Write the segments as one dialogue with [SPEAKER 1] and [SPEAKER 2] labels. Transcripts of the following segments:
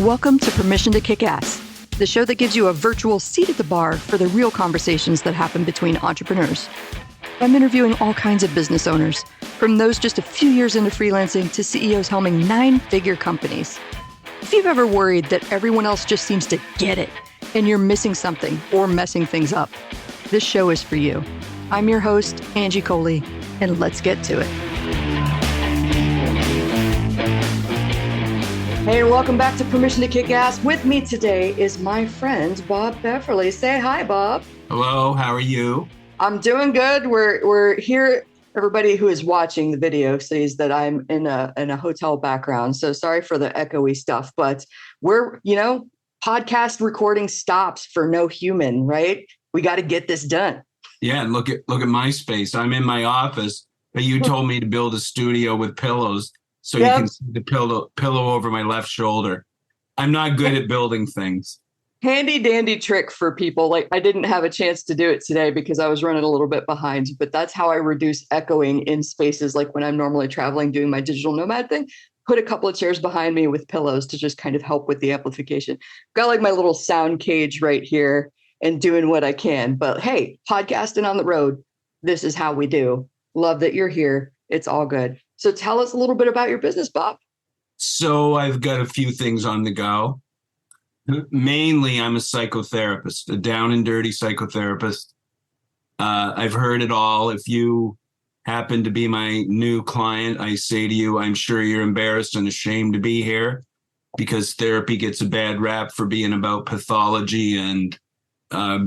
[SPEAKER 1] Welcome to Permission to Kick Ass, the show that gives you a virtual seat at the bar for the real conversations that happen between entrepreneurs. I'm interviewing all kinds of business owners, from those just a few years into freelancing to CEOs helming 9-figure companies. If you've ever worried that everyone else just seems to get it and you're missing something or messing things up, this show is for you. I'm your host, Angie Coley, and let's get to it. Hey, and welcome back to Permission to Kick Ass. With me today is my friend, Bob Beverley. Say hi, Bob.
[SPEAKER 2] Hello, how are you?
[SPEAKER 1] I'm doing good. We're here. Everybody who is watching the video sees that I'm in a hotel background. So sorry for the echoey stuff, but we're, podcast recording stops for no human, right? We got to get this done.
[SPEAKER 2] Yeah, look at my space. I'm in my office, but you told me to build a studio with pillows. So You can see the pillow over my left shoulder. I'm not good at building things.
[SPEAKER 1] Handy dandy trick for people. Like, I didn't have a chance to do it today because I was running a little bit behind, but that's how I reduce echoing in spaces. Like when I'm normally traveling, doing my digital nomad thing, put a couple of chairs behind me with pillows to just kind of help with the amplification. Got like my little sound cage right here and doing what I can. But hey, podcasting on the road, this is how we do. Love that you're here. It's all good. So tell us a little bit about your business, Bob.
[SPEAKER 2] So I've got a few things on the go. Mainly, I'm a psychotherapist, a down and dirty psychotherapist. I've heard it all. If you happen to be my new client, I say to you, I'm sure you're embarrassed and ashamed to be here because therapy gets a bad rap for being about pathology and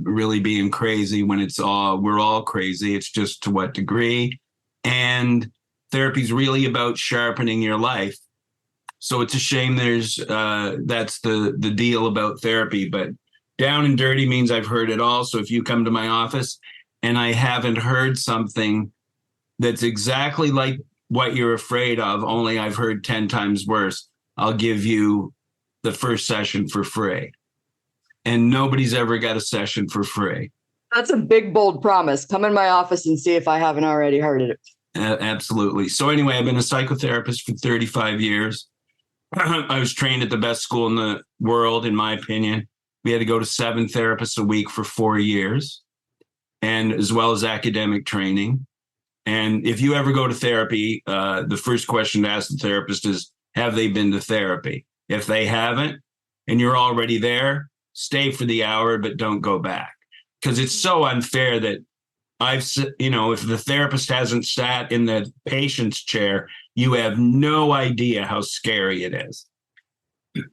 [SPEAKER 2] really being crazy when we're all crazy. It's just to what degree. And therapy is really about sharpening your life. So it's a shame that's the deal about therapy. But down and dirty means I've heard it all. So if you come to my office and I haven't heard something that's exactly like what you're afraid of, only I've heard 10 times worse, I'll give you the first session for free. And nobody's ever got a session for free.
[SPEAKER 1] That's a big, bold promise. Come in my office and see if I haven't already heard it.
[SPEAKER 2] Absolutely. So anyway, I've been a psychotherapist for 35 years. I was trained at the best school in the world, in my opinion. We had to go to 7 therapists a week for 4 years, and as well as academic training. And if you ever go to therapy, the first question to ask the therapist is, have they been to therapy? If they haven't, and you're already there, stay for the hour, but don't go back. Because it's so unfair that if the therapist hasn't sat in the patient's chair, you have no idea how scary it is.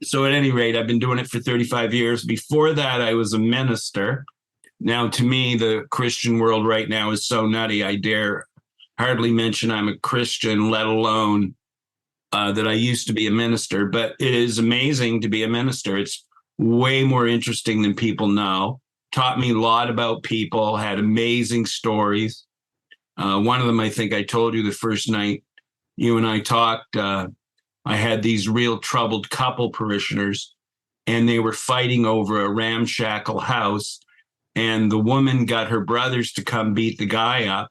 [SPEAKER 2] So at any rate, I've been doing it for 35 years. Before that, I was a minister. Now, to me, the Christian world right now is so nutty, I dare hardly mention I'm a Christian, let alone that I used to be a minister. But it is amazing to be a minister. It's way more interesting than people know. Taught me a lot about people, had amazing stories. One of them, I think I told you the first night you and I talked, I had these real troubled couple parishioners, and they were fighting over a ramshackle house. And the woman got her brothers to come beat the guy up.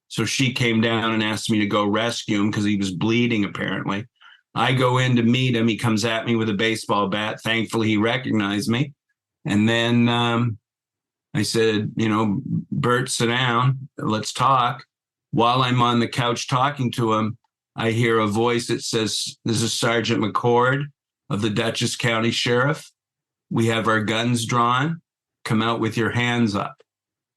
[SPEAKER 2] So she came down and asked me to go rescue him because he was bleeding, apparently. I go in to meet him. He comes at me with a baseball bat. Thankfully, he recognized me. And then I said, Bert, sit down. Let's talk. While I'm on the couch talking to him, I hear a voice that says, this is Sergeant McCord of the Dutchess County Sheriff. We have our guns drawn. Come out with your hands up.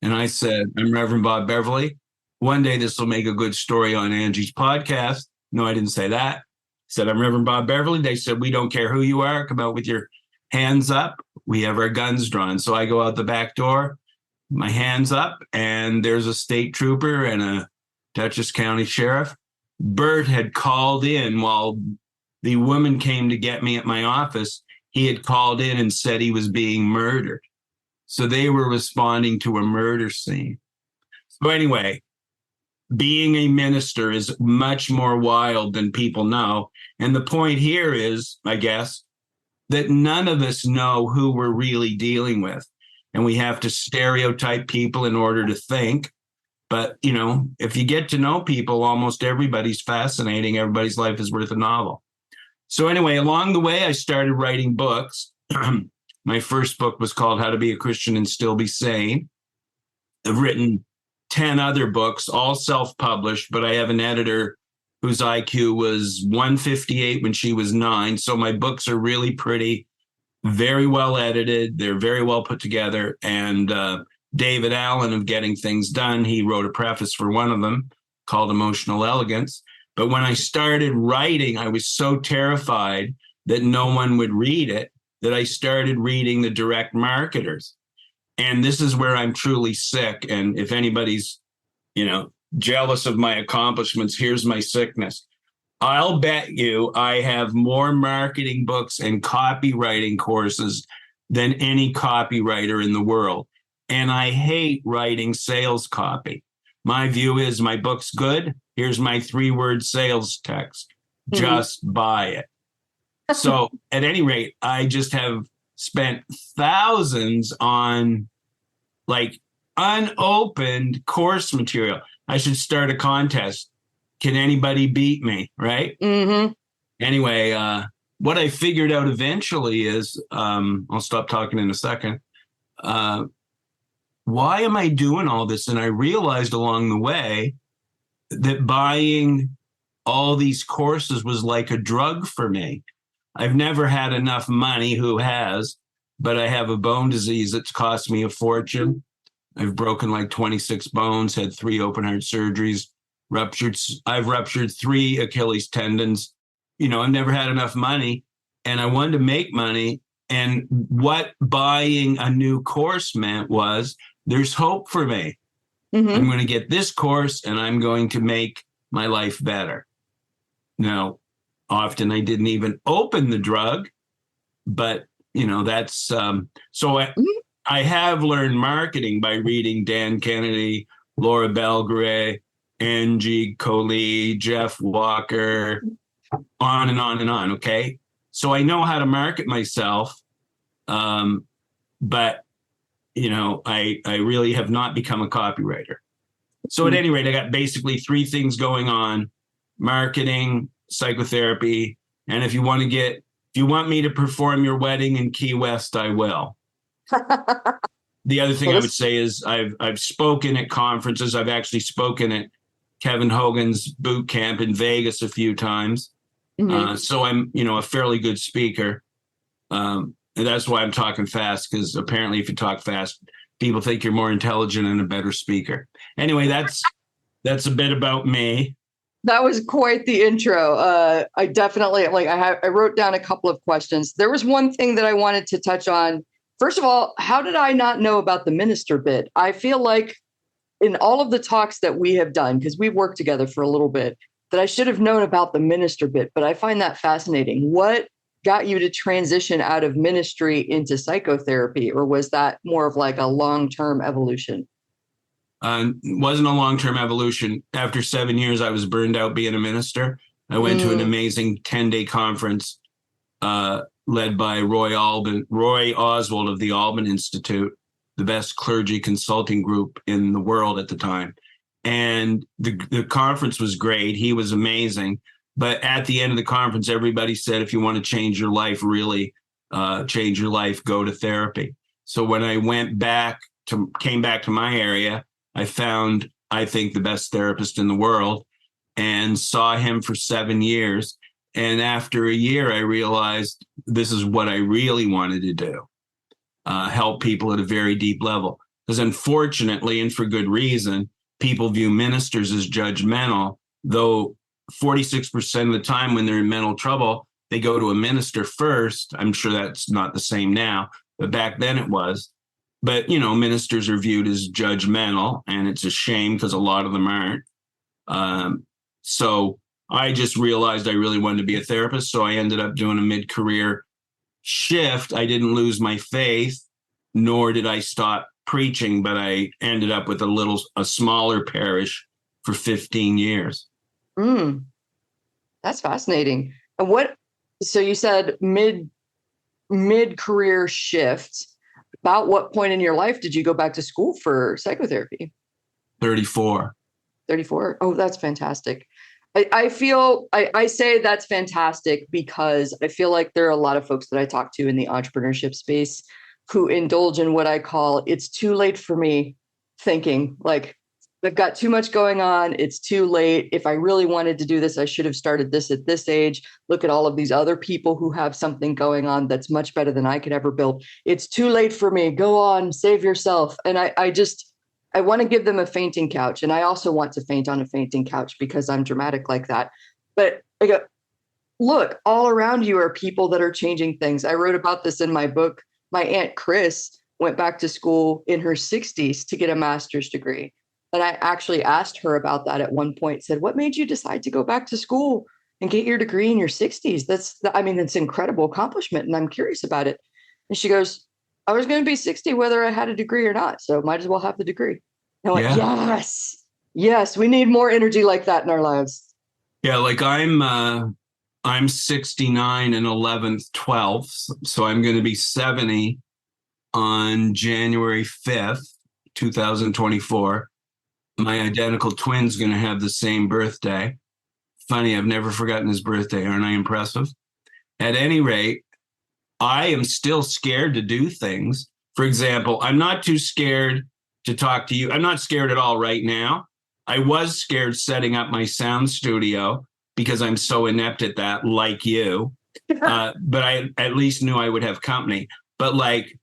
[SPEAKER 2] And I said, I'm Reverend Bob Beverley. One day this will make a good story on Angie's podcast. No, I didn't say that. I said, I'm Reverend Bob Beverley. They said, we don't care who you are. Come out with your hands up. We have our guns drawn. So I go out the back door, my hands up, and there's a state trooper and a Dutchess County Sheriff. Bert had called in while the woman came to get me at my office. He had called in and said he was being murdered. So they were responding to a murder scene. So anyway, being a minister is much more wild than people know. And the point here is, I guess, that none of us know who we're really dealing with. And we have to stereotype people in order to think. But, if you get to know people, almost everybody's fascinating. Everybody's life is worth a novel. So anyway, along the way, I started writing books. My first book was called How to Be a Christian and Still Be Sane. I've written 10 other books, all self-published, but I have an editor whose IQ was 158 when she was 9. So my books are really pretty, very well edited. They're very well put together. And David Allen of Getting Things Done, he wrote a preface for one of them called Emotional Elegance. But when I started writing, I was so terrified that no one would read it that I started reading the direct marketers. And this is where I'm truly sick. And if anybody's, jealous of my accomplishments, here's my sickness. I'll bet you I have more marketing books and copywriting courses than any copywriter in the world. And I hate writing sales copy. My view is my book's good. Here's my 3-word sales text. Just buy it. So at any rate, I just have spent thousands on like unopened course material. I should start a contest. Can anybody beat me? Right?
[SPEAKER 1] Mm-hmm.
[SPEAKER 2] Anyway, what I figured out eventually is, I'll stop talking in a second. Why am I doing all this? And I realized along the way that buying all these courses was like a drug for me. I've never had enough money, who has, but I have a bone disease that's cost me a fortune. I've broken like 26 bones, had 3 open heart surgeries, I've ruptured 3 Achilles tendons. I've never had enough money, and I wanted to make money. And what buying a new course meant was there's hope for me. Mm-hmm. I'm going to get this course and I'm going to make my life better. Now, often I didn't even open the drug, but that's so I have learned marketing by reading Dan Kennedy, Laura Belgray, Angie Coley, Jeff Walker, on and on and on. Okay. So I know how to market myself. But I really have not become a copywriter. So at any rate, I got basically 3 things going on: marketing, psychotherapy. And if you want me to perform your wedding in Key West, I will. The other thing I would say is I've spoken at conferences. I've actually spoken at Kevin Hogan's boot camp in Vegas a few times. Mm-hmm. So I'm, a fairly good speaker. And that's why I'm talking fast, because apparently if you talk fast, people think you're more intelligent and a better speaker. Anyway, that's a bit about me.
[SPEAKER 1] That was quite the intro. I definitely I wrote down a couple of questions. There was one thing that I wanted to touch on. First of all, how did I not know about the minister bit? I feel like in all of the talks that we have done, because we've worked together for a little bit, that I should have known about the minister bit, but I find that fascinating. What got you to transition out of ministry into psychotherapy, or was that more of like a long-term evolution?
[SPEAKER 2] Wasn't a long-term evolution. After 7 years, I was burned out being a minister. I went to an amazing 10-day conference led by Roy Oswald of the Alban Institute, the best clergy consulting group in the world at the time. And the conference was great. He was amazing. But at the end of the conference, everybody said, if you want to change your life, really change your life, go to therapy. So when I came back to my area, I found, I think, the best therapist in the world and saw him for 7 years. And after a year, I realized this is what I really wanted to do, help people at a very deep level. Because unfortunately, and for good reason, people view ministers as judgmental, though 46% of the time when they're in mental trouble, they go to a minister first. I'm sure that's not the same now, but back then it was. But, ministers are viewed as judgmental, and it's a shame because a lot of them aren't. So I just realized I really wanted to be a therapist. So I ended up doing a mid-career shift. I didn't lose my faith, nor did I stop preaching, but I ended up with a smaller parish for 15 years.
[SPEAKER 1] That's fascinating. And so you said mid-career shift. About what point in your life did you go back to school for psychotherapy?
[SPEAKER 2] 34.
[SPEAKER 1] 34. Oh, that's fantastic. I say that's fantastic because I feel like there are a lot of folks that I talk to in the entrepreneurship space who indulge in what I call it's too late for me thinking. Like, I've got too much going on. It's too late. If I really wanted to do this, I should have started this at this age. Look at all of these other people who have something going on that's much better than I could ever build. It's too late for me. Go on, save yourself. And I want to give them a fainting couch. And I also want to faint on a fainting couch because I'm dramatic like that. But I go, look, all around you are people that are changing things. I wrote about this in my book. My Aunt Chris went back to school in her 60s to get a master's degree. And I actually asked her about that at one point, said, what made you decide to go back to school and get your degree in your 60s? That's an incredible accomplishment. And I'm curious about it. And she goes, I was going to be 60 whether I had a degree or not. So might as well have the degree. And I went,
[SPEAKER 2] Yeah.
[SPEAKER 1] yes, we need more energy like that in our lives.
[SPEAKER 2] Yeah, like I'm 69 and 11th, 12th. So I'm going to be 70 on January 5th, 2024. My identical twin's going to have the same birthday. Funny, I've never forgotten his birthday. Aren't I impressive? At any rate, I am still scared to do things. For example, I'm not too scared to talk to you. I'm not scared at all right now. I was scared setting up my sound studio because I'm so inept at that, like you. But I at least knew I would have company. But like,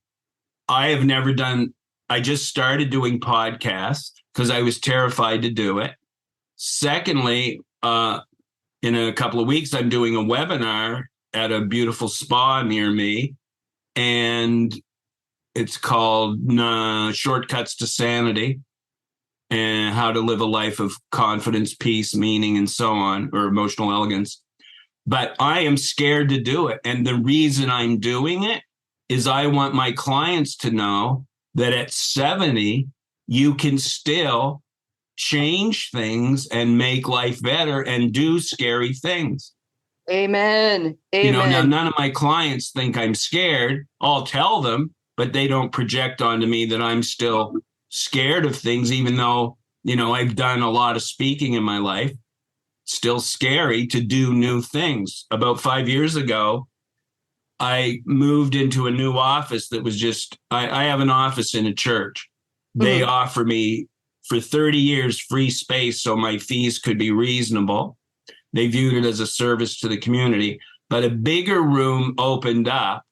[SPEAKER 2] I just started doing podcasts because I was terrified to do it. Secondly, in a couple of weeks, I'm doing a webinar at a beautiful spa near me. And it's called Shortcuts to Sanity and How to Live a Life of Confidence, Peace, Meaning, and so on, or Emotional Elegance. But I am scared to do it. And the reason I'm doing it is I want my clients to know that at 70, you can still change things and make life better and do scary things.
[SPEAKER 1] Amen.
[SPEAKER 2] Now none of my clients think I'm scared. I'll tell them, but they don't project onto me that I'm still scared of things, even though, I've done a lot of speaking in my life. Still scary to do new things. About 5 years ago, I moved into a new office that was I have an office in a church. They offer me for 30 years free space so my fees could be reasonable. They viewed it as a service to the community, but a bigger room opened up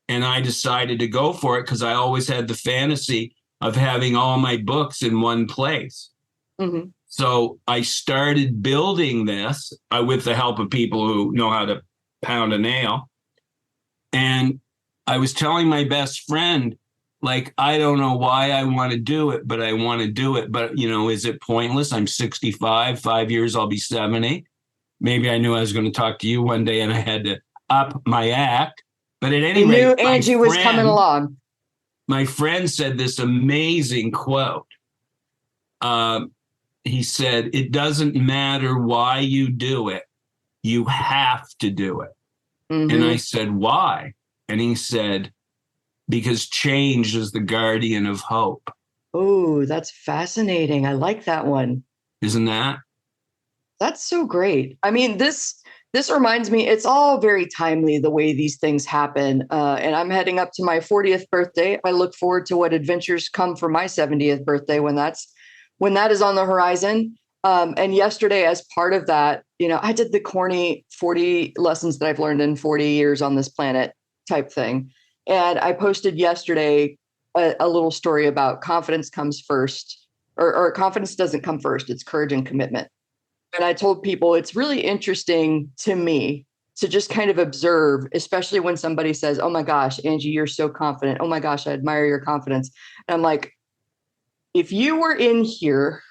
[SPEAKER 2] and I decided to go for it because I always had the fantasy of having all my books in one place. Mm-hmm. So I started building this with the help of people who know how to pound a nail. And I was telling my best friend, like, I don't know why I want to do it, but I want to do it. But, is it pointless? I'm 65, 5 years, I'll be 70. Maybe I knew I was going to talk to you one day and I had to up my act. But at any rate,
[SPEAKER 1] knew Angie was coming along.
[SPEAKER 2] My friend said this amazing quote. He said, it doesn't matter why you do it. You have to do it. Mm-hmm. And I said, why? And he said, because change is the guardian of hope.
[SPEAKER 1] Oh, that's fascinating. I like that one.
[SPEAKER 2] Isn't that?
[SPEAKER 1] That's so great. I mean, this reminds me, it's all very timely the way these things happen. And I'm heading up to my 40th birthday. I look forward to what adventures come for my 70th birthday when that is on the horizon. And yesterday, as part of that, I did the corny 40 lessons that I've learned in 40 years on this planet type thing. And I posted yesterday a little story about confidence comes first, or confidence doesn't come first. It's courage and commitment. And I told people it's really interesting to me to just kind of observe, especially when somebody says, oh my gosh, Angie, you're so confident. Oh my gosh, I admire your confidence. And I'm like, if you were in here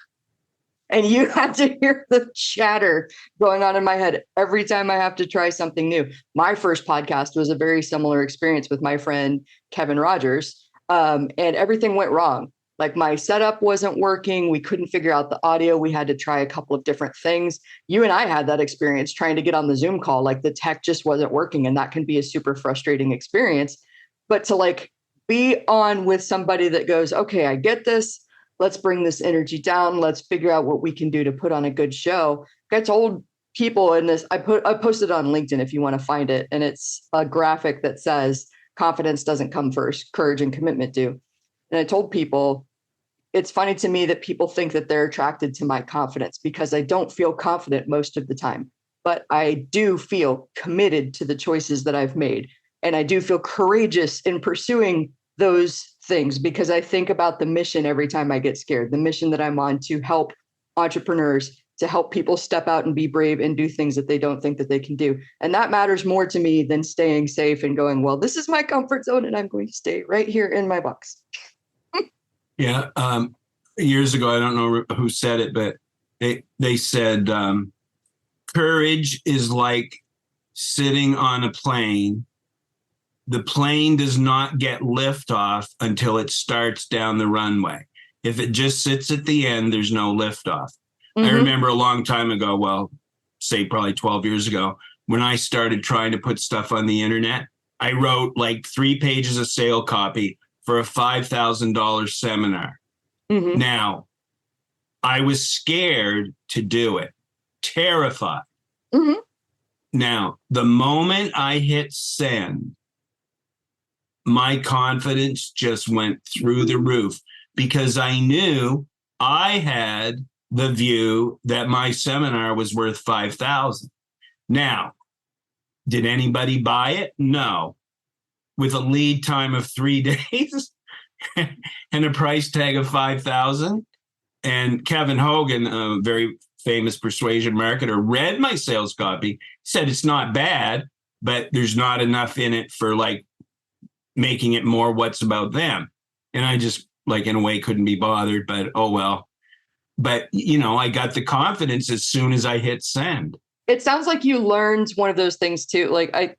[SPEAKER 1] and you had to hear the chatter going on in my head every time I have to try something new. My first podcast was a very similar experience with my friend, Kevin Rogers, and everything went wrong. Like my setup wasn't working. We couldn't figure out the audio. We had to try a couple of different things. You and I had that experience trying to get on the Zoom call. Like the tech just wasn't working, and that can be a super frustrating experience. But to like be on with somebody that goes, okay, I get this. let's bring this energy down. Let's figure out what we can do to put on a good show. I told people in this, I posted it on LinkedIn if you want to find it. And it's a graphic that says confidence doesn't come first, courage and commitment do. And I told people, it's funny to me that people think that they're attracted to my confidence because I don't feel confident most of the time, but I do feel committed to the choices that I've made. And I do feel courageous in pursuing those things because I think about the mission every time I get scared, the mission that I'm on to help entrepreneurs, to help people step out and be brave and do things that they don't think that they can do. And that matters more to me than staying safe and going, well, this is my comfort zone and I'm going to stay right here in my box.
[SPEAKER 2] Yeah. Years ago, I don't know who said it, but they said courage is like sitting on a plane. The plane does not get liftoff until it starts down the runway. If it just sits at the end, there's no liftoff. Mm-hmm. I remember a long time ago, well, say probably 12 years ago, when I started trying to put stuff on the internet, I wrote like 3 pages of sale copy for a $5,000 seminar. Mm-hmm. Now, I was scared to do it, terrified. Mm-hmm. Now, the moment I hit send, my confidence just went through the roof because I knew I had the view that my seminar was worth $5,000. Now, did anybody buy it? No. With a lead time of 3 days and a price tag of $5,000. And Kevin Hogan, a very famous persuasion marketer, read my sales copy, said it's not bad, but there's not enough in it for like making it more what's about them. And I just like in a way couldn't be bothered, but oh well. But you know, I got the confidence as soon as I hit send.
[SPEAKER 1] It sounds like you learned one of those things too. Like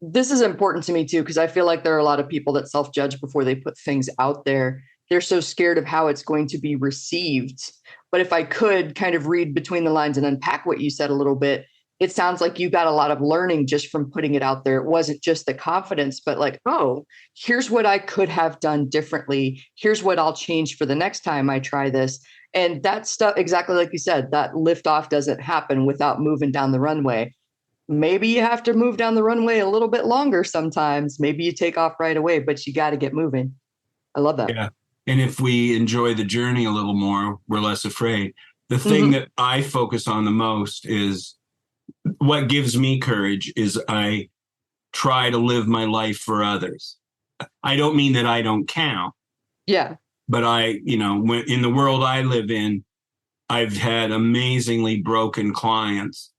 [SPEAKER 1] this is important to me too, because I feel like there are a lot of people that self-judge before they put things out there. They're so scared of how it's going to be received. But if I could kind of read between the lines and unpack what you said a little bit, it sounds like you got a lot of learning just from putting it out there. It wasn't just the confidence, but like, oh, here's what I could have done differently. Here's what I'll change for the next time I try this. And that stuff, exactly like you said, that liftoff doesn't happen without moving down the runway. Maybe you have to move down the runway a little bit longer sometimes. Maybe you take off right away, but you got to get moving. I love that.
[SPEAKER 2] Yeah. And if we enjoy the journey a little more, we're less afraid. The thing that I focus on the most is what gives me courage is I try to live my life for others. I don't mean that I don't count.
[SPEAKER 1] Yeah.
[SPEAKER 2] But when in the world I live in, I've had amazingly broken clients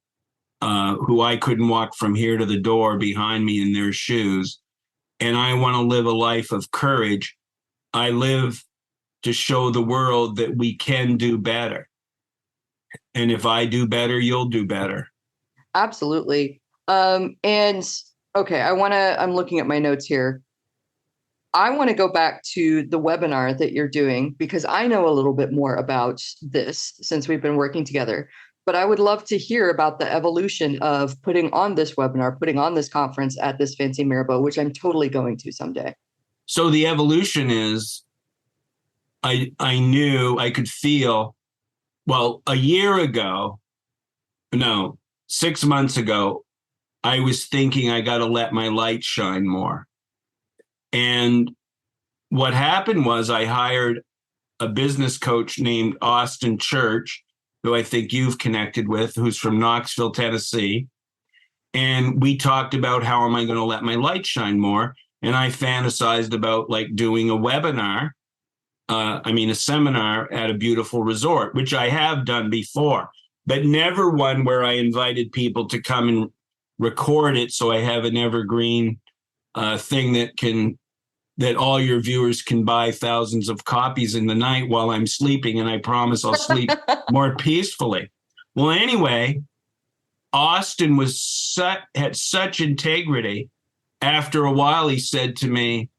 [SPEAKER 2] who I couldn't walk from here to the door behind me in their shoes. And I want to live a life of courage. I live to show the world that we can do better. And if I do better, you'll do better.
[SPEAKER 1] Absolutely. And okay, I'm looking at my notes here. I want to go back to the webinar that you're doing because I know a little bit more about this since we've been working together. But I would love to hear about the evolution of putting on this webinar, putting on this conference at this fancy Mirabeau, which I'm totally going to someday.
[SPEAKER 2] So the evolution is I knew I could feel, well, a year ago, no, 6 months ago, I was thinking I got to let my light shine more. And what happened was I hired a business coach named Austin Church, who I think you've connected with, who's from Knoxville, Tennessee. And we talked about how am I going to let my light shine more? And I fantasized about like doing a webinar, a seminar at a beautiful resort, which I have done before, but never one where I invited people to come and record it. So I have an evergreen thing that all your viewers can buy thousands of copies in the night while I'm sleeping. And I promise I'll sleep more peacefully. Well, anyway, Austin had such integrity. After a while, he said to me,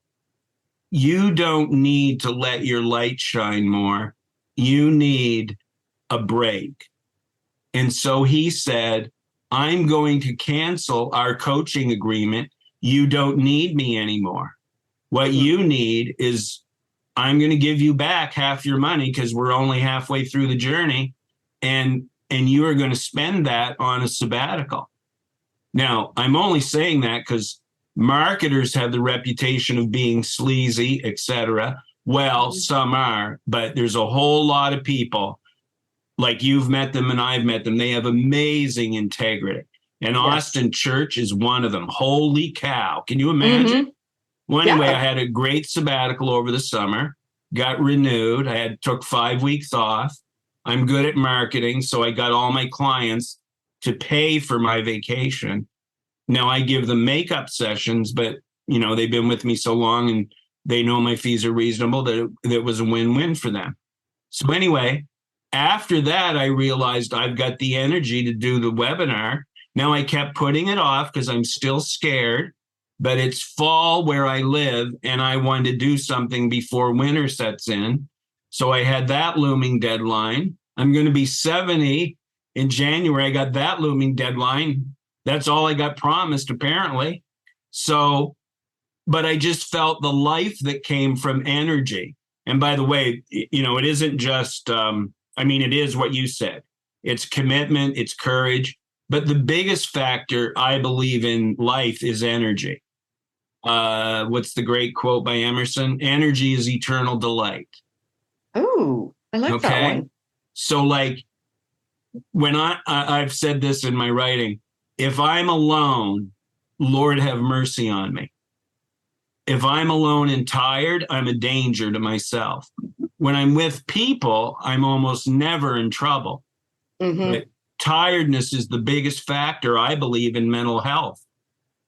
[SPEAKER 2] you don't need to let your light shine more. You need a break. And so he said, I'm going to cancel our coaching agreement. You don't need me anymore. What you need is I'm going to give you back half your money because we're only halfway through the journey. And you are going to spend that on a sabbatical. Now, I'm only saying that because marketers have the reputation of being sleazy, etc. Well, some are, but there's a whole lot of people, like you've met them and I've met them. They have amazing integrity. And Austin Church is one of them. Holy cow. Can you imagine? Well, anyway, I had a great sabbatical over the summer, got renewed. I took 5 weeks off. I'm good at marketing, so I got all my clients to pay for my vacation. Now I give them makeup sessions, but they've been with me so long and they know my fees are reasonable that it was a win-win for them. So anyway, after that, I realized I've got the energy to do the webinar. Now I kept putting it off because I'm still scared, but it's fall where I live and I wanted to do something before winter sets in. So I had that looming deadline. I'm going to be 70 in January. I got that looming deadline. That's all I got promised, apparently. So, but I just felt the life that came from energy. And by the way, it isn't just, it is what you said. It's commitment, it's courage. But the biggest factor I believe in life is energy. What's the great quote by Emerson? Energy is eternal delight.
[SPEAKER 1] Oh, I like that one.
[SPEAKER 2] So like when I've said this in my writing, if I'm alone, Lord have mercy on me. If I'm alone and tired, I'm a danger to myself. When I'm with people, I'm almost never in trouble. But tiredness is the biggest factor, I believe, in mental health.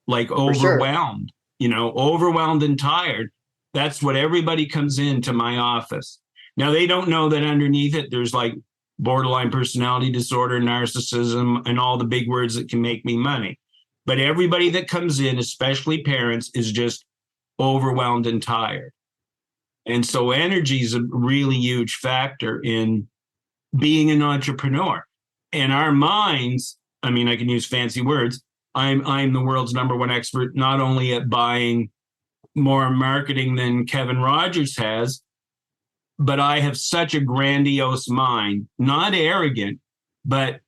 [SPEAKER 2] Like overwhelmed, overwhelmed and tired. That's what everybody comes into my office. Now, they don't know that underneath it, there's like borderline personality disorder, narcissism, and all the big words that can make me money. But everybody that comes in, especially parents, is just overwhelmed and tired. And so energy is a really huge factor in being an entrepreneur. And our minds, I can use fancy words. I'm the world's #1 expert, not only at buying more marketing than Kevin Rogers has, but I have such a grandiose mind, not arrogant, but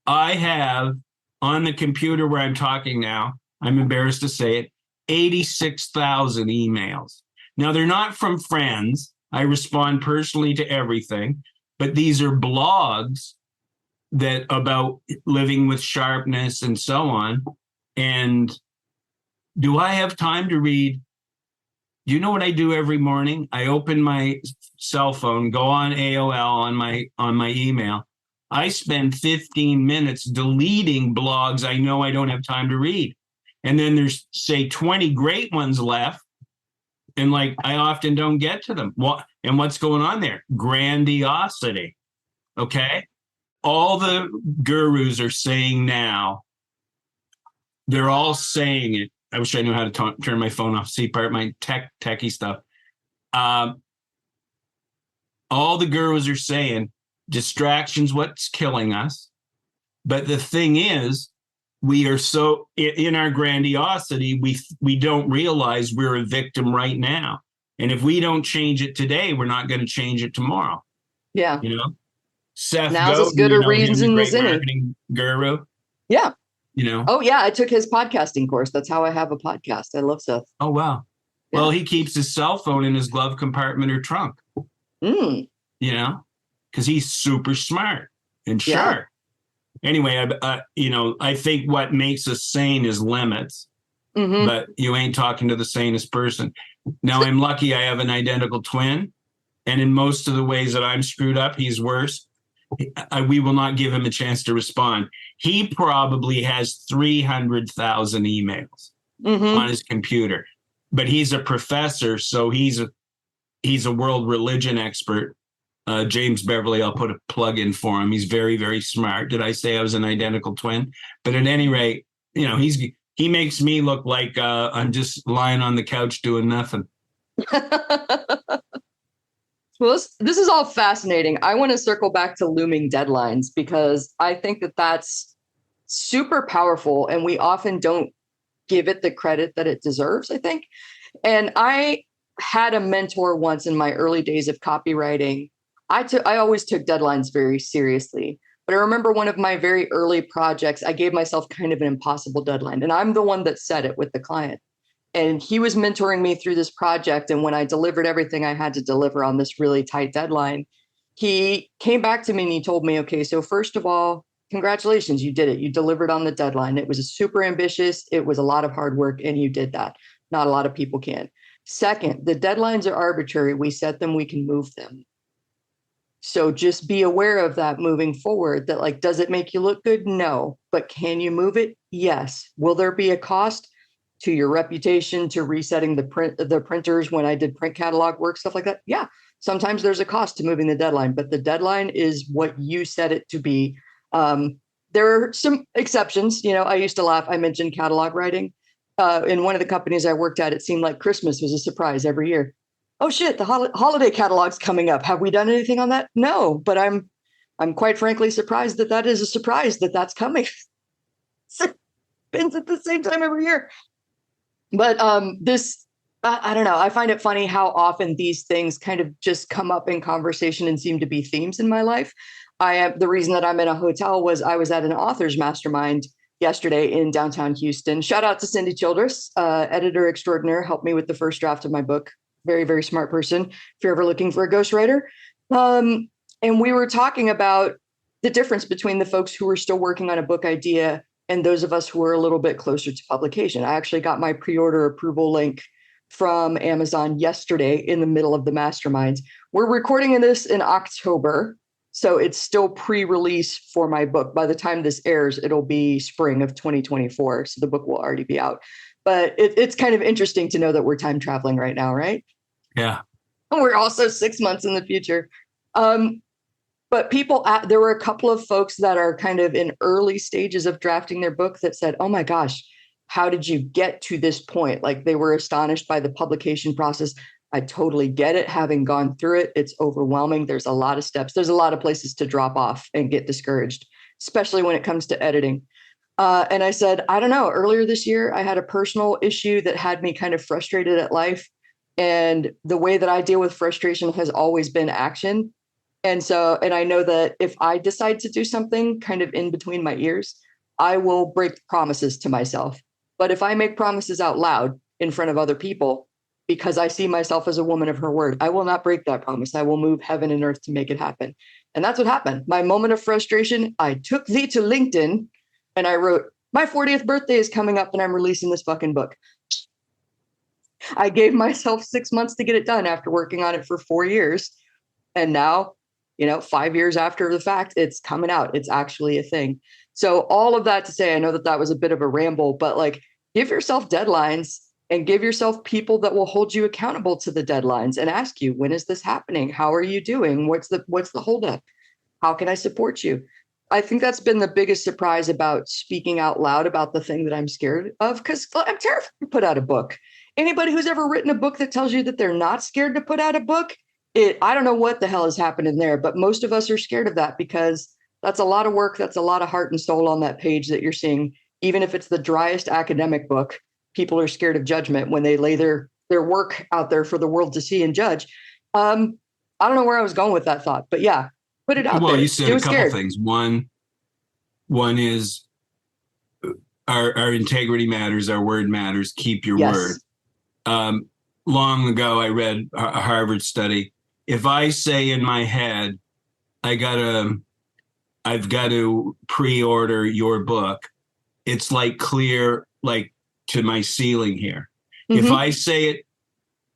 [SPEAKER 2] I have on the computer where I'm talking now, I'm embarrassed to say it, 86,000 emails. Now, they're not from friends. I respond personally to everything, but these are blogs that about living with sharpness and so on. And do I have time to read? Do you know what I do every morning? I open my cell phone, go on AOL on my email. I spend 15 minutes deleting blogs I know I don't have time to read. And then there's, say, 20 great ones left. And I often don't get to them. And what's going on there? Grandiosity. Okay. All the gurus are saying now, they're all saying it. I wish I knew how to turn my phone off. See, part of my techie stuff. All the gurus are saying distraction's what's killing us. But the thing is, we are so in our grandiosity, we don't realize we're a victim right now. And if we don't change it today, we're not going to change it tomorrow.
[SPEAKER 1] Yeah.
[SPEAKER 2] Seth
[SPEAKER 1] Now's
[SPEAKER 2] Godin,
[SPEAKER 1] as good a reason
[SPEAKER 2] great
[SPEAKER 1] as any.
[SPEAKER 2] marketing guru.
[SPEAKER 1] Yeah.
[SPEAKER 2] Oh
[SPEAKER 1] yeah, I took his podcasting course. That's how I have a podcast. I love Seth.
[SPEAKER 2] Oh wow. Yeah. Well, he keeps his cell phone in his glove compartment or trunk. Because he's super smart and sharp. Anyway, I think what makes us sane is limits. But you ain't talking to the sanest person. Now, I'm lucky I have an identical twin, and in most of the ways that I'm screwed up, he's worse. We will not give him a chance to respond. He probably has 300,000 emails on his computer, but he's a professor, so he's a world religion expert. James Beverley, I'll put a plug in for him. He's very, very smart. Did I say I was an identical twin? But at any rate, he makes me look like I'm just lying on the couch doing nothing.
[SPEAKER 1] Well, this is all fascinating. I want to circle back to looming deadlines because I think that that's super powerful and we often don't give it the credit that it deserves, I think. And I had a mentor once in my early days of copywriting. I always took deadlines very seriously. But I remember one of my very early projects, I gave myself kind of an impossible deadline. And I'm the one that set it with the client. And he was mentoring me through this project. And when I delivered everything I had to deliver on this really tight deadline, he came back to me and he told me, okay, so first of all, congratulations, you did it. You delivered on the deadline. It was super ambitious. It was a lot of hard work, and you did that. Not a lot of people can. Second, the deadlines are arbitrary. We set them, we can move them. So just be aware of that moving forward, that like, does it make you look good? No. But can you move it? Yes. Will there be a cost to your reputation, to resetting the printers when I did print catalog work, stuff like that? Yeah. Sometimes there's a cost to moving the deadline, but the deadline is what you set it to be. There are some exceptions. I used to laugh. I mentioned catalog writing. In one of the companies I worked at, it seemed like Christmas was a surprise every year. Oh shit, the holiday catalog's coming up. Have we done anything on that? No, but I'm quite frankly surprised that is a surprise that's coming. Spins at the same time every year. But I don't know. I find it funny how often these things kind of just come up in conversation and seem to be themes in my life. The reason that I'm in a hotel was I was at an author's mastermind yesterday in downtown Houston. Shout out to Cindy Childress, editor extraordinaire, helped me with the first draft of my book. Very, very smart person, if you're ever looking for a ghostwriter. And we were talking about the difference between the folks who are still working on a book idea and those of us who are a little bit closer to publication. I actually got my pre-order approval link from Amazon yesterday in the middle of the masterminds. We're recording this in October, so it's still pre-release for my book. By the time this airs, it'll be spring of 2024, so the book will already be out. But it's kind of interesting to know that we're time traveling right now, right?
[SPEAKER 2] Yeah.
[SPEAKER 1] And we're also 6 months in the future. But there were a couple of folks that are kind of in early stages of drafting their book that said, oh my gosh, how did you get to this point? Like, they were astonished by the publication process. I totally get it. Having gone through it, it's overwhelming. There's a lot of steps. There's a lot of places to drop off and get discouraged, especially when it comes to editing. And I said, I don't know, earlier this year, I had a personal issue that had me kind of frustrated at life. And the way that I deal with frustration has always been action. And I know that if I decide to do something kind of in between my ears, I will break promises to myself. But if I make promises out loud in front of other people, because I see myself as a woman of her word, I will not break that promise. I will move heaven and earth to make it happen. And that's what happened. My moment of frustration, I took thee to LinkedIn and I wrote, my 40th birthday is coming up and I'm releasing this fucking book. I gave myself 6 months to get it done after working on it for 4 years. And now, 5 years after the fact, it's coming out. It's actually a thing. So all of that to say, I know that was a bit of a ramble, but like, give yourself deadlines and give yourself people that will hold you accountable to the deadlines and ask you, when is this happening? How are you doing? What's the holdup? How can I support you? I think that's been the biggest surprise about speaking out loud about the thing that I'm scared of, because I'm terrified to put out a book. Anybody who's ever written a book that tells you that they're not scared to put out a book, I don't know what the hell is happening there, but most of us are scared of that because that's a lot of work. That's a lot of heart and soul on that page that you're seeing. Even if it's the driest academic book, people are scared of judgment when they lay their work out there for the world to see and judge. I don't know where I was going with that thought, but yeah, put it out there.
[SPEAKER 2] Well, you said a couple things. One is our integrity matters, our word matters. Keep your word. Long ago, I read a Harvard study. If I say in my head, I've got to pre-order your book, it's like clear, like to my ceiling here. Mm-hmm. If I say it,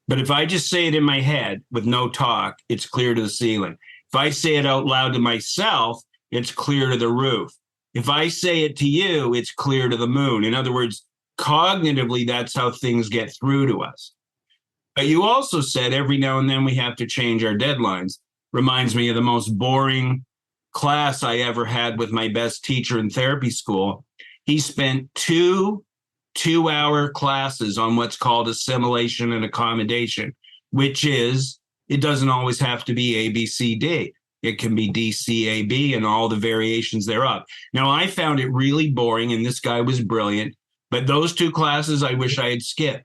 [SPEAKER 2] but if I just say it in my head with no talk, it's clear to the ceiling. If I say it out loud to myself, it's clear to the roof. If I say it to you, it's clear to the moon. In other words, cognitively, that's how things get through to us. But you also said every now and then we have to change our deadlines. Reminds me of the most boring class I ever had with my best teacher in therapy school. He spent two 2-hour classes on what's called assimilation and accommodation, which is, it doesn't always have to be A, B, C, D. It can be D, C, A, B, and all the variations thereof. Now, I found it really boring, and this guy was brilliant, but those 2 classes I wish I had skipped.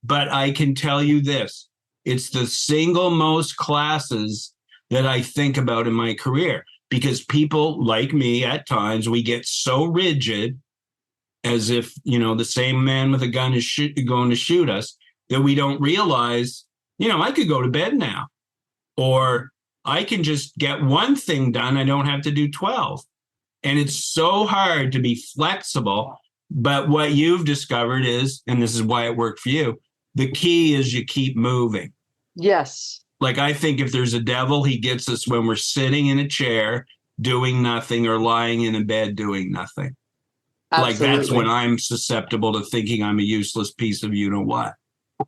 [SPEAKER 2] But I can tell you this, It's the single most classes that I think about in my career, because people like me at times, we get so rigid, as if, the same man with a gun is going to shoot us, that we don't realize, I could go to bed now, or I can just get one thing done. I don't have to do 12. And it's so hard to be flexible. But what you've discovered is, and this is why it worked for you, the key is you keep moving.
[SPEAKER 1] Yes.
[SPEAKER 2] Like, I think if there's a devil, he gets us when we're sitting in a chair doing nothing, or lying in a bed doing nothing.
[SPEAKER 1] Absolutely.
[SPEAKER 2] Like, that's when I'm susceptible to thinking I'm a useless piece of what.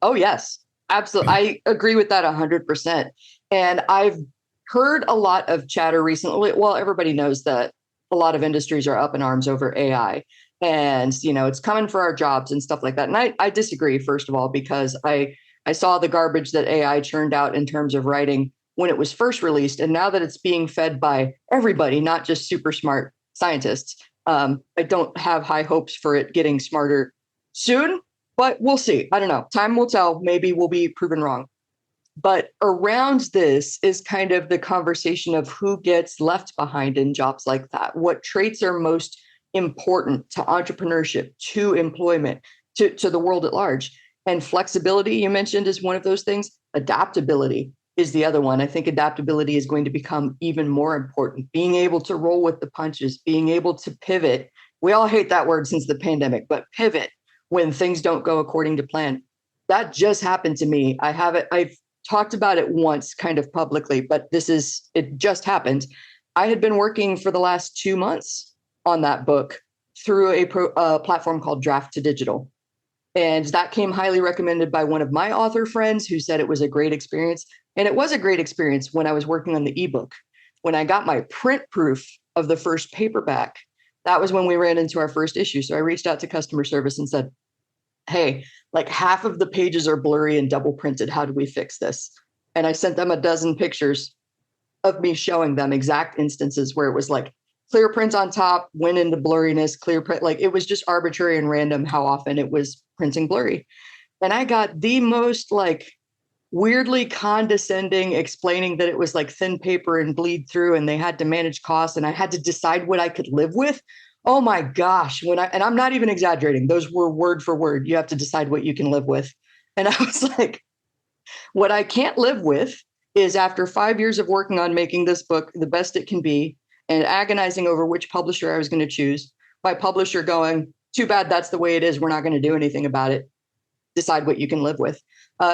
[SPEAKER 1] Oh, yes, absolutely. I agree with that 100%. And I've heard a lot of chatter recently. Well, everybody knows that a lot of industries are up in arms over AI, and, it's coming for our jobs and stuff like that. And I disagree, first of all, because I saw the garbage that AI churned out in terms of writing when it was first released. And now that it's being fed by everybody, not just super smart scientists, I don't have high hopes for it getting smarter soon, but we'll see. I don't know. Time will tell. Maybe we'll be proven wrong. But around this is kind of the conversation of who gets left behind in jobs like that. What traits are most important to entrepreneurship, to employment, to the world at large? And flexibility, you mentioned, is one of those things. Adaptability is the other one. I think adaptability is going to become even more important. Being able to roll with the punches, being able to pivot. We all hate that word since the pandemic, but pivot when things don't go according to plan. That just happened to me. I've talked about it once kind of publicly, but it just happened. I had been working for the last 2 months on that book through a platform called Draft to Digital. And that came highly recommended by one of my author friends, who said it was a great experience. And it was a great experience when I was working on the ebook. When I got my print proof of the first paperback, that was when we ran into our first issue. So I reached out to customer service and said, hey, like half of the pages are blurry and double printed. How do we fix this? And I sent them a dozen pictures of me showing them exact instances where it was like clear print on top, went into blurriness, clear print. Like, it was just arbitrary and random how often it was printing blurry. And I got the most like weirdly condescending explaining that it was like thin paper and bleed through, and they had to manage costs, and I had to decide what I could live with. Oh my gosh. And I'm not even exaggerating. Those were word for word. You have to decide what you can live with. And I was like, what I can't live with is, after 5 years of working on making this book the best it can be, and agonizing over which publisher I was going to choose, my publisher going, too bad, that's the way it is. We're not going to do anything about it. Decide what you can live with.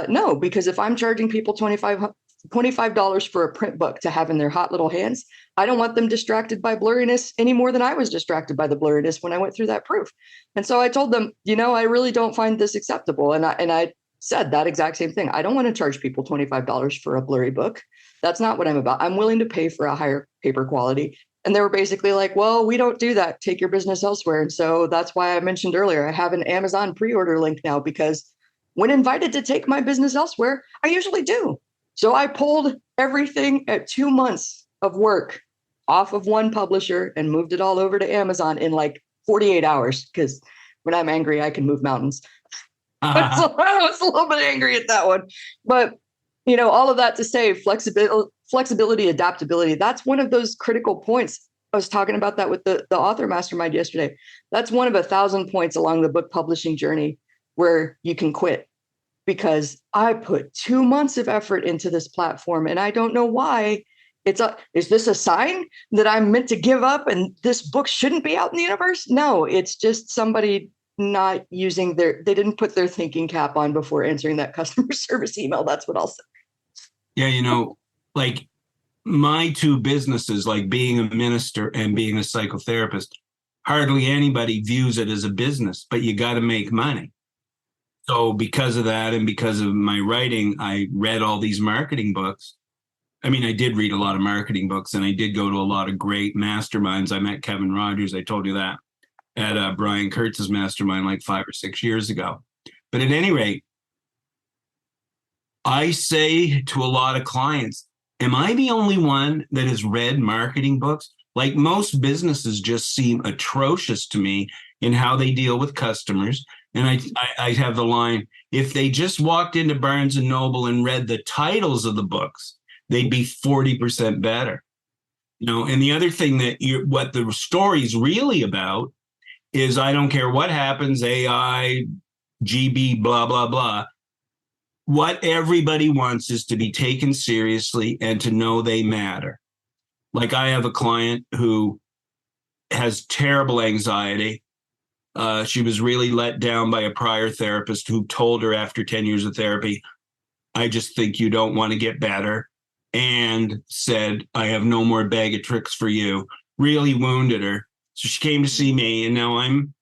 [SPEAKER 1] No, because if I'm charging people $25 for a print book to have in their hot little hands, I don't want them distracted by blurriness any more than I was distracted by the blurriness when I went through that proof. And so I told them, I really don't find this acceptable. And I said that exact same thing. I don't want to charge people $25 for a blurry book. That's not what I'm about. I'm willing to pay for a higher paper quality. And they were basically like, well, we don't do that. Take your business elsewhere. And so that's why I mentioned earlier, I have an Amazon pre-order link now, because when invited to take my business elsewhere, I usually do. So I pulled everything at 2 months of work off of one publisher and moved it all over to Amazon in like 48 hours. Because when I'm angry, I can move mountains. So I was a little bit angry at that one. But, all of that to say, flexibility, adaptability, that's one of those critical points. I was talking about that with the author mastermind yesterday. That's one of 1,000 points along the book publishing journey where you can quit, because I put 2 months of effort into this platform and I don't know why. Is this a sign that I'm meant to give up and this book shouldn't be out in the universe? No, it's just somebody not using they didn't put their thinking cap on before answering that customer service email. That's what I'll say.
[SPEAKER 2] Yeah, like my two businesses, like being a minister and being a psychotherapist, hardly anybody views it as a business, but you got to make money. So because of that, and because of my writing, I read all these marketing books. I mean, I did read a lot of marketing books, and I did go to a lot of great masterminds. I met Kevin Rogers, I told you that, at Brian Kurtz's mastermind like 5 or 6 years ago. But at any rate, I say to a lot of clients, am I the only one that has read marketing books? Like, most businesses just seem atrocious to me in how they deal with customers. And I have the line, if they just walked into Barnes and Noble and read the titles of the books, they'd be 40% better. And the other thing that what the story's really about is, I don't care what happens, AI, GB, blah, blah, blah. What everybody wants is to be taken seriously and to know they matter. Like, I have a client who has terrible anxiety. She was really let down by a prior therapist who told her after 10 years of therapy, I just think you don't want to get better, and said, I have no more bag of tricks for you. Really wounded her. So she came to see me, and now I'm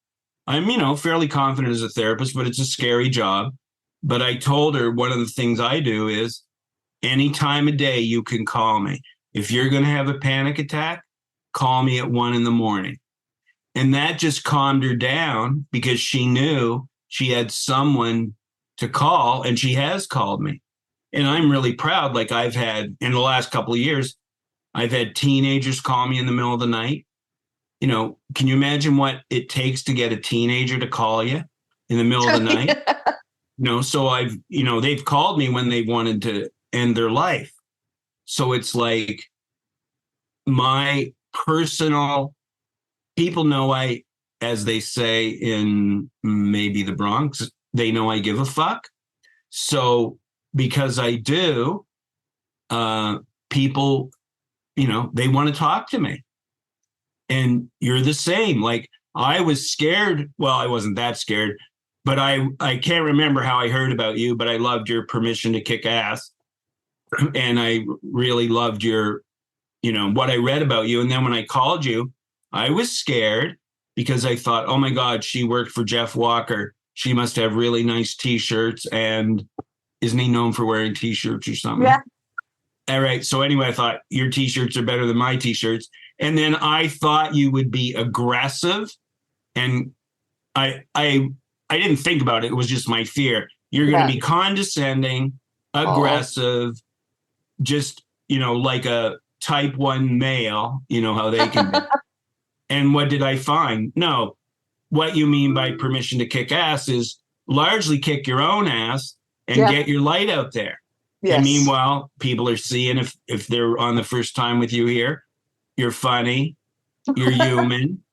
[SPEAKER 2] fairly confident as a therapist, but it's a scary job. But I told her one of the things I do is, any time of day you can call me. If you're going to have a panic attack, call me at 1 a.m. And that just calmed her down, because she knew she had someone to call, and she has called me. And I'm really proud. Like, I've had, in the last couple of years, I've had teenagers call me in the middle of the night. Can you imagine what it takes to get a teenager to call you in the middle of the night? So they've called me when they wanted to end their life. So it's like, my personal, people know as they say in maybe the Bronx, they know I give a fuck. So because I do, people, they want to talk to me. And you're the same. Like, I was scared. Well, I wasn't that scared, but I can't remember how I heard about you, but I loved your Permission to Kick Ass. And I really loved your, what I read about you. And then when I called you, I was scared, because I thought, oh my God, she worked for Jeff Walker. She must have really nice t-shirts. And isn't he known for wearing t-shirts or something?
[SPEAKER 1] Yeah.
[SPEAKER 2] All right. So anyway, I thought your t-shirts are better than my t-shirts. And then I thought you would be aggressive. And I didn't think about it. It was just my fear. You're going to be condescending, aggressive, just, like a type 1 male, how they can be. And what did I find? No, what you mean by permission to kick ass is largely kick your own ass and get your light out there. Yes. And meanwhile, people are seeing, if they're on the first time with you here, you're funny, you're human,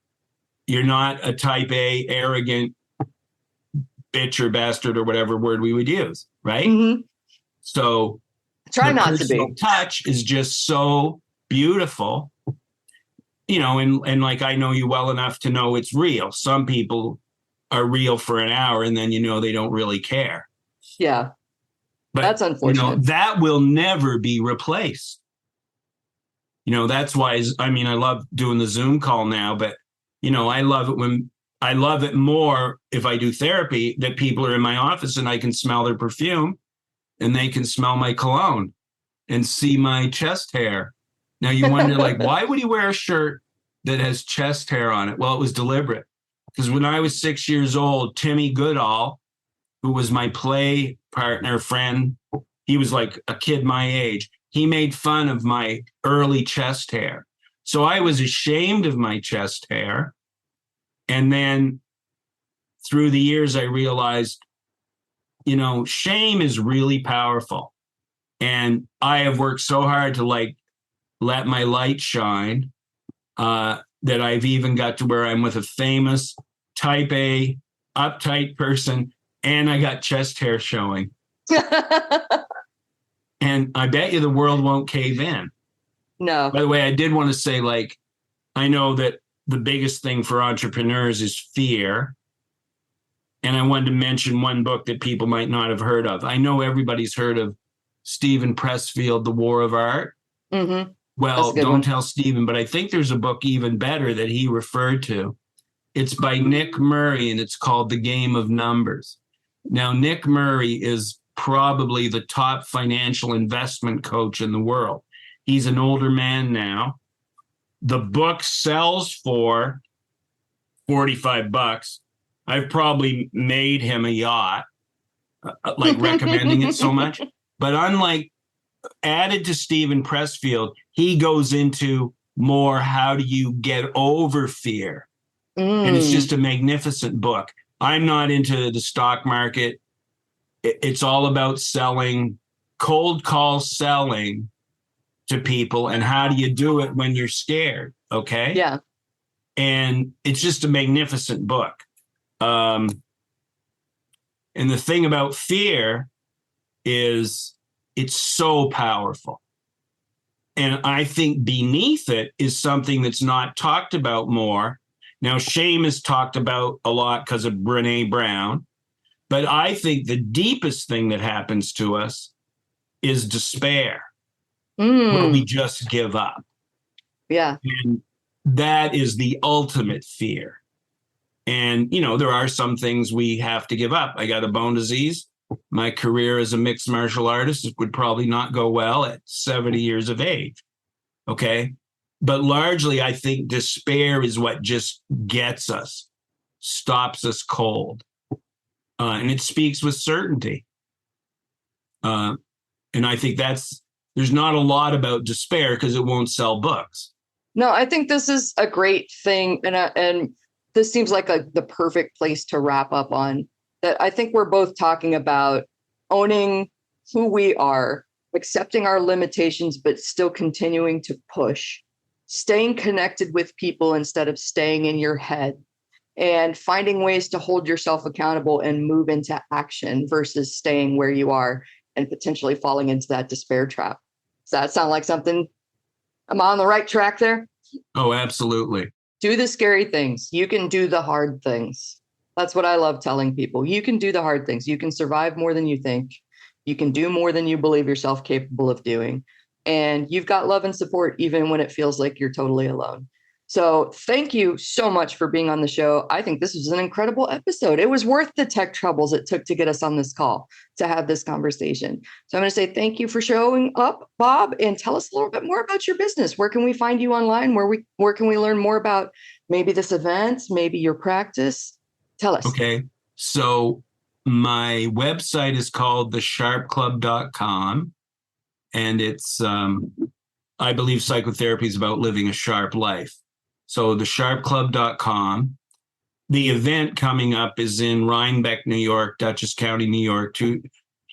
[SPEAKER 2] you're not a type A, arrogant bitch or bastard or whatever word we would use, right? Mm-hmm. So
[SPEAKER 1] try not to be.
[SPEAKER 2] Touch is just so beautiful, and like, I know you well enough to know it's real. Some people are real for an hour, and then they don't really care.
[SPEAKER 1] Yeah. But that's unfortunate.
[SPEAKER 2] That will never be replaced. That's why, I love doing the Zoom call now, but, I love it more if I do therapy, that people are in my office and I can smell their perfume and they can smell my cologne and see my chest hair. Now you wonder, like, why would he wear a shirt that has chest hair on it? Well, it was deliberate, because when I was 6 years old, Timmy Goodall, who was my play partner friend, he was like a kid my age. He made fun of my early chest hair. So I was ashamed of my chest hair. And then through the years, I realized, shame is really powerful. And I have worked so hard to let my light shine, that I've even got to where I'm with a famous type A, uptight person, and I got chest hair showing. And I bet you the world won't cave in.
[SPEAKER 1] No.
[SPEAKER 2] By the way, I did want to say, I know that the biggest thing for entrepreneurs is fear. And I wanted to mention one book that people might not have heard of. I know everybody's heard of Stephen Pressfield, The War of Art. Mm-hmm. Well, don't tell Stephen, but I think there's a book even better that he referred to. It's by Nick Murray, and it's called The Game of Numbers. Now, Nick Murray is probably the top financial investment coach in the world. He's an older man now. The book sells for $45. I've probably made him a yacht, recommending it so much. But unlike added to Stephen Pressfield, he goes into more how do you get over fear. And it's just a magnificent book. I'm not into the stock market. It's all about selling, cold call selling to people. And how do you do it when you're scared? Okay.
[SPEAKER 1] Yeah.
[SPEAKER 2] And it's just a magnificent book. And the thing about fear is it's so powerful. And I think beneath it is something that's not talked about more. Now, shame is talked about a lot because of Brené Brown. But I think the deepest thing that happens to us is despair, where we just give up.
[SPEAKER 1] Yeah.
[SPEAKER 2] And that is the ultimate fear. And, you know, there are some things we have to give up. I got a bone disease. My career as a mixed martial artist would probably not go well at 70 years of age. Okay. But largely, I think despair is what just gets us, stops us cold. And it speaks with certainty. And I think there's not a lot about despair because it won't sell books.
[SPEAKER 1] No, I think this is a great thing. And this seems like the perfect place to wrap up on. That I think we're both talking about owning who we are, accepting our limitations, but still continuing to push, staying connected with people instead of staying in your head, and finding ways to hold yourself accountable and move into action versus staying where you are and potentially falling into that despair trap. Does that sound like something? Am I on the right track there?
[SPEAKER 2] Oh, absolutely.
[SPEAKER 1] Do the scary things. You can do the hard things. That's what I love telling people. You can do the hard things. You can survive more than you think. You can do more than you believe yourself capable of doing. And you've got love and support even when it feels like you're totally alone. So thank you so much for being on the show. I think this was an incredible episode. It was worth the tech troubles it took to get us on this call to have this conversation. So I'm going to say thank you for showing up, Bob, and tell us a little bit more about your business. Where can we find you online? Where can we learn more about maybe this event, maybe your practice? Tell us.
[SPEAKER 2] Okay. So my website is called thesharpclub.com. And it's, I believe psychotherapy is about living a sharp life. So thesharpclub.com. The event coming up is in Rhinebeck, New York, Dutchess County, New York, 2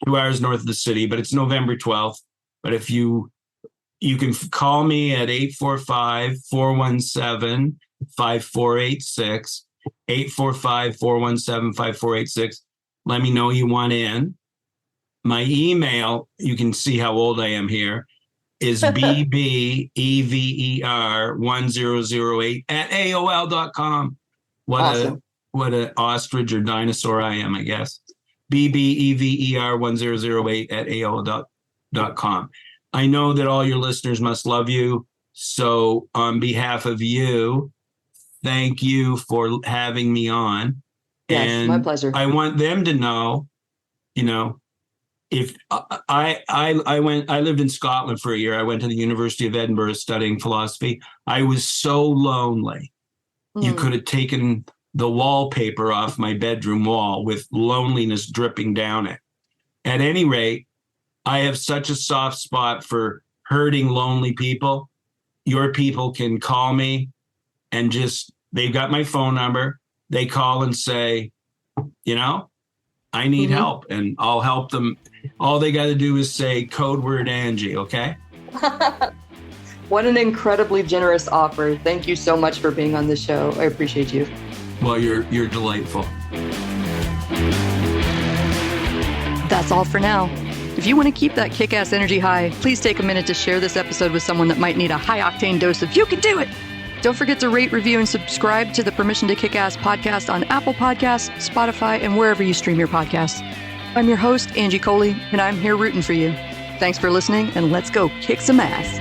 [SPEAKER 2] hours north of the city, but it's November 12th. But if you can call me at 845-417-5486, 845-417-5486. Let me know you want in. My email, you can see how old I am here, is bbever1008 at AOL.com.
[SPEAKER 1] Awesome.
[SPEAKER 2] What an ostrich or dinosaur I am, I guess. bbever1008 at AOL.com. I know that all your listeners must love you. So on behalf of you, thank you for having me on.
[SPEAKER 1] Yes,
[SPEAKER 2] and
[SPEAKER 1] my pleasure.
[SPEAKER 2] I want them to know, you know, if I lived in Scotland for a year. I went to the University of Edinburgh studying philosophy. I was so lonely. You could have taken the wallpaper off my bedroom wall with loneliness dripping down it. At any rate, I have such a soft spot for hurting lonely people. Your people can call me and they've got my phone number. They call and say, you know, I need help, and I'll help them. All they got to do is say code word Angie, okay?
[SPEAKER 1] What an incredibly generous offer. Thank you so much for being on the show. I appreciate you.
[SPEAKER 2] Well, you're delightful.
[SPEAKER 1] That's all for now. If you want to keep that kick-ass energy high, please take a minute to share this episode with someone that might need a high-octane dose of "you can do it." Don't forget to rate, review, and subscribe to the Permission to Kick-Ass podcast on Apple Podcasts, Spotify, and wherever you stream your podcasts. I'm your host, Angie Coley, and I'm here rooting for you. Thanks for listening, and let's go kick some ass.